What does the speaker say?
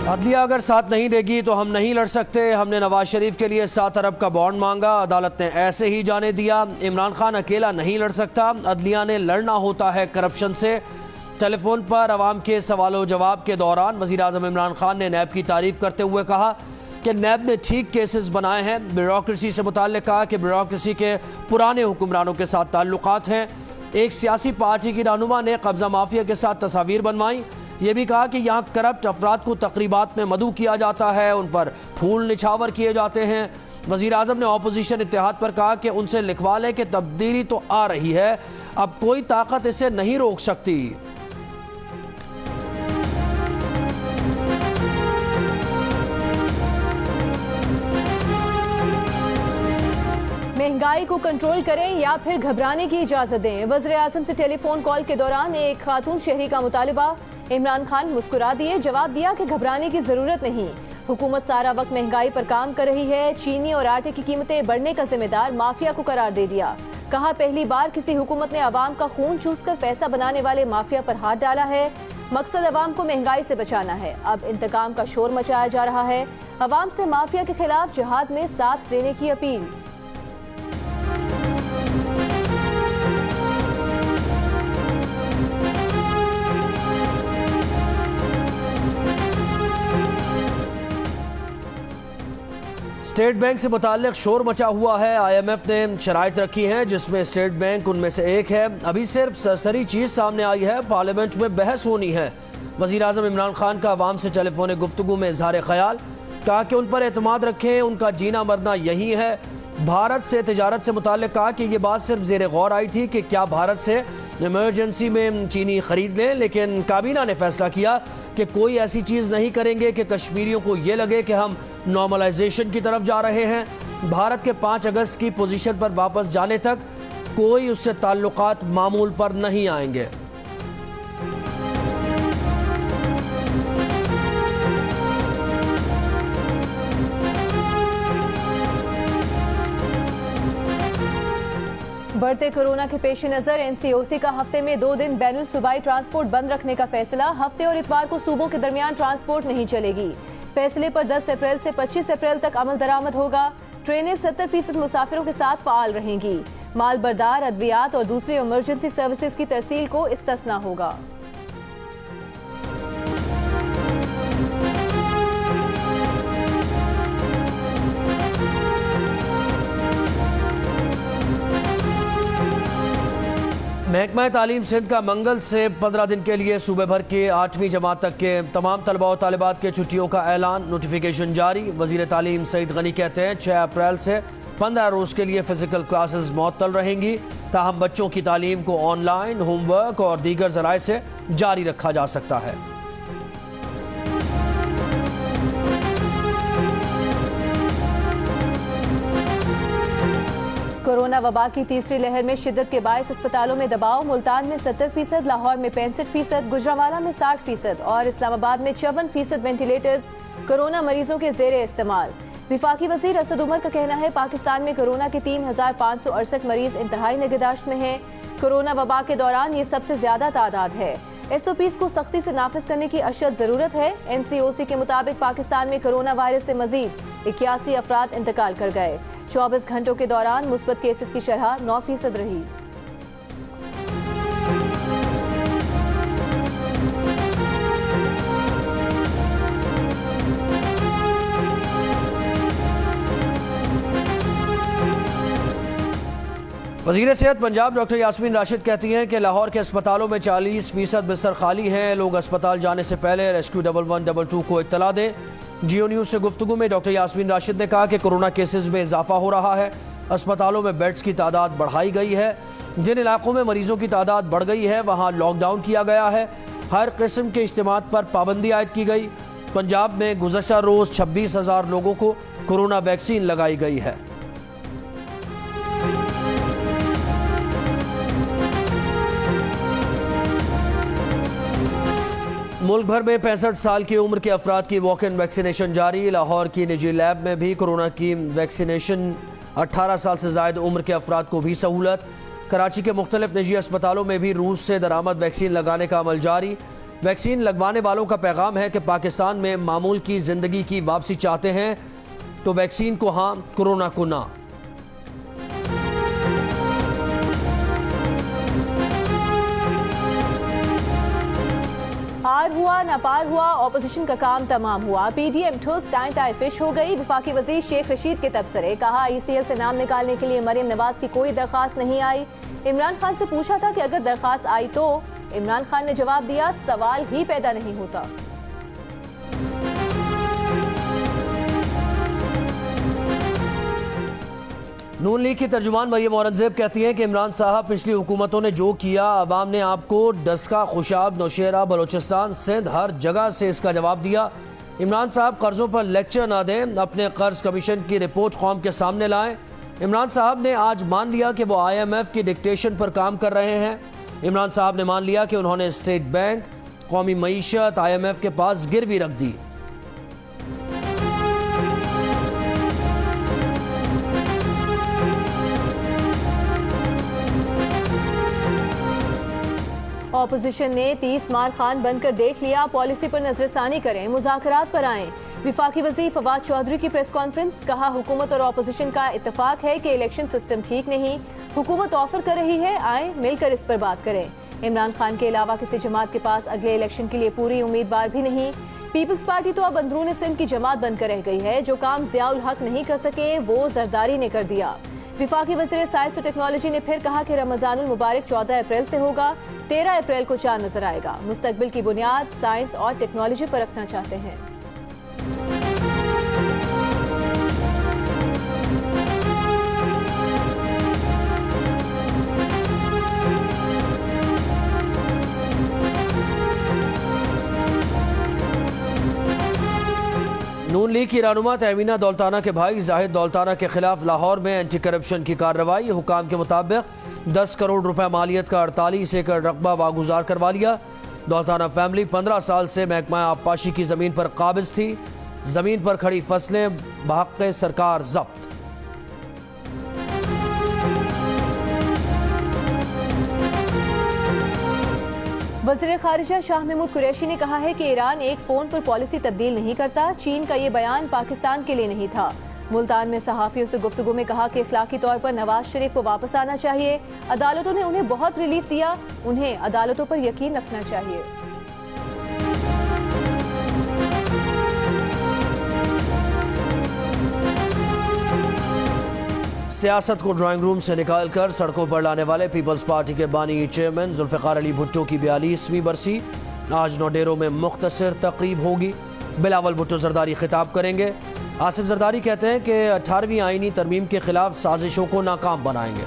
अदलिया अगर साथ नहीं देगी तो हम नहीं लड़ सकते। हमने नवाज शरीफ के लिए 7 अरब का बॉन्ड मांगा, अदालत ने ऐसे ही जाने दिया। इमरान खान अकेला नहीं लड़ सकता, अदलिया ने लड़ना होता है करप्शन से। टेलीफोन पर अवाम के सवालों जवाब के दौरान वज़ीर आज़म इमरान खान ने नैब की तारीफ करते हुए कहा कि नैब ने ठीक केसेस बनाए हैं। ब्यूरोक्रेसी से मुताल्लिक़ कहा कि ब्यूरोक्रेसी के पुराने हुक्मरानों के साथ ताल्लुकात हैं। एक सियासी पार्टी की रहनुमा ने कब्ज़ा माफिया के साथ तस्वीर बनवाई। ये भी कहा कि यहाँ करप्ट अफराद को तकरीबात में मदऊ किया जाता है, उन पर फूल निछावर किए जाते हैं। वज़ीर आज़म ने अपोजिशन इत्तेहाद पर कहा कि उनसे लिखवा लें कि तब्दीली तो आ रही है, अब कोई ताकत इसे नहीं रोक सकती। महंगाई को कंट्रोल करें या फिर घबराने की इजाजत दें। वज़ीर आज़म से टेलीफोन कॉल के दौरान एक खातून शहरी का मुतालिबा। इमरान खान मुस्कुरा दिए, जवाब दिया कि घबराने की जरूरत नहीं, हुकूमत सारा वक्त महंगाई पर काम कर रही है। चीनी और आटे की कीमतें बढ़ने का जिम्मेदार माफिया को करार दे दिया। कहा पहली बार किसी हुकूमत ने अवाम का खून चूसकर पैसा बनाने वाले माफिया पर हाथ डाला है। मकसद अवाम को महंगाई से बचाना है। अब इंतकाम का शोर मचाया जा रहा है। अवाम से माफिया के खिलाफ जिहाद में साथ देने की अपील। स्टेट बैंक से मुताल्लिक शोर मचा हुआ है। IMF ने शराइत रखी हैं जिसमें स्टेट बैंक उनमें से एक है। अभी सिर्फ सरसरी चीज़ सामने आई है, पार्लियामेंट में बहस होनी है। वज़ीर आज़म इमरान खान का अवाम से टेलीफोन गुफ्तगू में इजहार ख्याल, कहा कि उन पर एतमाद रखें, उनका जीना मरना यही है। भारत से तिजारत से मुताल्लिक कहा कि ये बात सिर्फ ज़ेर गौर आई थी कि क्या भारत से इमरजेंसी में चीनी खरीद लें, लेकिन काबीना ने फैसला किया कि कोई ऐसी चीज़ नहीं करेंगे कि कश्मीरियों को ये लगे कि हम नॉर्मलाइजेशन की तरफ जा रहे हैं। भारत के 5 अगस्त की पोजीशन पर वापस जाने तक कोई उससे ताल्लुकात मामूल पर नहीं आएंगे। बढ़ते कोरोना के पेश नजर NCOC का हफ्ते में 2 दिन बैनुल सूबाई ट्रांसपोर्ट बंद रखने का फैसला। हफ्ते और इतवार को सूबों के दरमियान ट्रांसपोर्ट नहीं चलेगी। फैसले पर 10 अप्रैल से 25 अप्रैल तक अमल दरामद होगा। ट्रेनें 70% मुसाफिरों के साथ फाल रहेंगी। माल बरदार, अद्वियात और दूसरी इमरजेंसी सर्विसेज की तरसील को इस्तिस्ना होगा। महकमा तालीम सिंध का मंगल से 15 दिन के लिए सूबे भर के 8वीं जमात तक के तमाम तलबा और तालिबात के छुट्टियों का ऐलान, नोटिफिकेशन जारी। वज़ीर तालीम सईद गनी कहते हैं 6 अप्रैल से 15 रोज़ के लिए फिजिकल क्लासेस मुअत्तल रहेंगी, ताहम बच्चों की तालीम को ऑनलाइन, होमवर्क और दीगर ज़राए से जारी रखा जा सकता है। कोरोना वबा की तीसरी लहर में शिद्दत के बायस अस्पतालों में दबाव। मुल्तान में 70%, लाहौर में 65%, गुजरांवाला में 60% और इस्लामाबाद में 54% वेंटिलेटर्स कोरोना मरीजों के जेर इस्तेमाल। विफाकी वजीर असद उमर का कहना है पाकिस्तान में कोरोना के 3568 मरीज इंतहाई निगहदाश्त में हैं। कोरोना वबा के दौरान ये सबसे ज्यादा तादाद है। SOPs को सख्ती से नाफिज करने की अशद जरूरत है। NCOC के मुताबिक पाकिस्तान में कोरोना वायरस से मजीद 81 अफराद इंतकाल कर गए। 24 घंटों के दौरान मुस्बत केसेस की शरह 9% रही। वज़ीर सेहत पंजाब डॉक्टर यास्मीन राशिद कहती हैं कि लाहौर के अस्पतालों में 40% बिस्तर खाली हैं। लोग अस्पताल जाने से पहले रेस्क्यू 1122 को इत्तला दें। जियो न्यूज़ से गुफ्तगू में डॉक्टर यास्मीन राशिद ने कहा कि कोरोना केसेस में इजाफा हो रहा है। अस्पतालों में बेड्स की तादाद बढ़ाई गई है। जिन इलाकों में मरीजों की तादाद बढ़ गई है वहाँ लॉकडाउन किया गया है। हर किस्म के इज्तिमात पर पाबंदी आयद की गई। पंजाब में गुज़श्ता रोज़ 26,000 लोगों को कोरोना वैक्सीन लगाई गई है। मुल्क भर में 65 साल की उम्र के अफराद की वॉक इन वैक्सीनेशन जारी। लाहौर की निजी लैब में भी कोरोना की वैक्सीनेशन, 18 साल से ज़ायद उम्र के अफराद को भी सहूलत। कराची के मुख्तलिफ निजी अस्पतालों में भी रूस से दरामद वैक्सीन लगाने का अमल जारी। वैक्सीन लगवाने वालों का पैगाम है कि पाकिस्तान में मामूल की जिंदगी की वापसी चाहते हैं तो वैक्सीन को हाँ, कोरोना को ना। हार हुआ ना पार हुआ, ऑपोजिशन का काम तमाम हुआ। पीडीएम ठोस टाई फिश हो गई। वफाकी वजीर शेख रशीद के तबसरे, कहा ईसीएल से नाम निकालने के लिए मरियम नवाज की कोई दरखास्त नहीं आई। इमरान खान से पूछा था कि अगर दरखास्त आई तो इमरान खान ने जवाब दिया, सवाल ही पैदा नहीं होता। नून लीग की तर्जुमान मरियम औरंगजेब कहती हैं कि इमरान साहब पिछली हुकूमतों ने जो किया, अवाम ने आपको डस्का, खुशाब, नौशेरा, बलोचिस्तान, सिंध हर जगह से इसका जवाब दिया। इमरान साहब कर्जों पर लेक्चर ना दें, अपने कर्ज कमीशन की रिपोर्ट कौम के सामने लाएं। इमरान साहब ने आज मान लिया कि वो IMF की डिक्टेशन पर काम कर रहे हैं। इमरान साहब ने मान लिया कि उन्होंने स्टेट बैंक, कौमी मईशत IMF के पास गिरवी रख दी। ऑपोजिशन ने 30 मार खान बनकर देख लिया, पॉलिसी पर नजरसानी करें, मुज़ाकरात पर आएं। विफाकी वज़ीर फवाद चौधरी की प्रेस कॉन्फ्रेंस, कहा हुकूमत और ऑपोजिशन का इत्तेफाक है कि इलेक्शन सिस्टम ठीक नहीं, हुकूमत ऑफर कर रही है, आए मिलकर इस पर बात करें। इमरान खान के अलावा किसी जमात के पास अगले इलेक्शन के लिए पूरी उम्मीदवार भी नहीं। पीपल्स पार्टी तो अब अंदरून सिंध की जमात बनकर रह गई है। जो काम ज़ियाउल हक नहीं कर सके वो जरदारी ने कर दिया। विफाकी वज़ीर साइंस और टेक्नोलॉजी ने फिर कहा कि रमज़ानुल मुबारक 14 अप्रैल से होगा, 13 अप्रैल को चांद नजर आएगा। मुस्तकबिल की बुनियाद साइंस और टेक्नोलॉजी पर रखना चाहते हैं। नून लीग की रहनुमा तहमीना दौलताना के भाई जाहिद दौलताना के खिलाफ लाहौर में एंटी करप्शन की कार्रवाई। हुकाम के मुताबिक 10 करोड़ रुपए मालियत का 48 एकड़ रकबा वागुजार करवा लिया। दौलताना फैमिली 15 साल से महकमा आबपाशी की जमीन पर काबिज थी। जमीन पर खड़ी फसलें बहक़ सरकार जब्त। वज़ीर ख़ारिजा शाह महमूद कुरैशी ने कहा है कि ईरान एक फ़ोन पर पॉलिसी तब्दील नहीं करता। चीन का ये बयान पाकिस्तान के लिए नहीं था। मुल्तान में सहाफ़ियों से गुफ्तगू में कहा कि इखलाकी तौर पर नवाज शरीफ को वापस आना चाहिए। अदालतों ने उन्हें बहुत रिलीफ दिया, उन्हें अदालतों पर यकीन रखना चाहिए। सियासत को ड्राइंग रूम से निकालकर सड़कों पर लाने वाले पीपल्स पार्टी के बानी चेयरमैन जुल्फ़िकार अली भुट्टो की 42वीं बरसी आज नौडेरों में मुख्तसर तकरीब होगी। बिलावल भुट्टो जरदारी खिताब करेंगे। आसिफ जरदारी कहते हैं कि 18वीं आईनी तरमीम के खिलाफ साजिशों को नाकाम बनाएंगे।